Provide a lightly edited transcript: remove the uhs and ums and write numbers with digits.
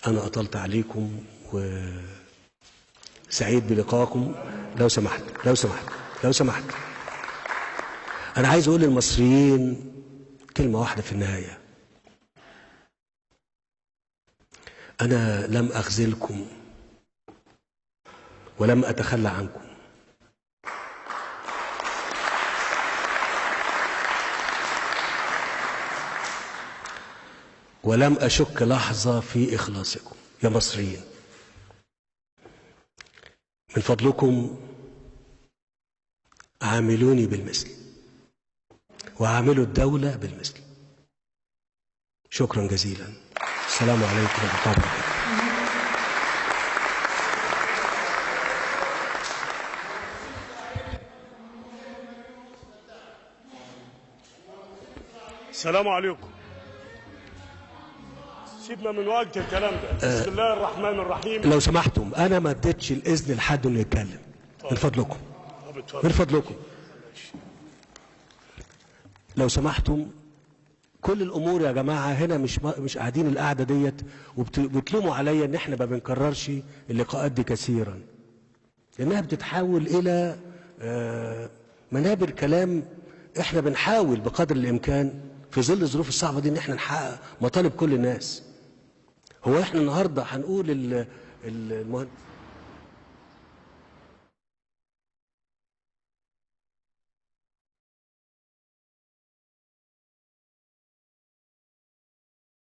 أنا أطلت عليكم وسعيد بلقائكم. لو سمحت لو سمحت لو سمحت، أنا عايز أقول للمصريين كلمة واحدة في النهاية. أنا لم أخذلكم ولم أتخلى عنكم، ولم أشك لحظة في إخلاصكم يا مصريين. من فضلكم عاملوني بالمثل وعاملوا الدولة بالمثل. شكرا جزيلا. السلام عليكم ورحمة الله وبركاته. السلام عليكم. سيبنا من وقت الكلام ده. بسم الله الرحمن الرحيم. لو سمحتم، أنا ما اديتش الإذن لحد إنه يتكلم. من فضلكم من فضلكم لو سمحتم، كل الأمور يا جماعة هنا مش قاعدين القعدة ديت وبتلوموا عليا إن إحنا ما بنكررش اللقاءات دي كثيرا، لأنها بتتحول إلى منابر كلام. إحنا بنحاول بقدر الإمكان في ظل الظروف الصعبة دي إن إحنا نحقق مطالب كل الناس. هو إحنا النهاردة هنقول المهندس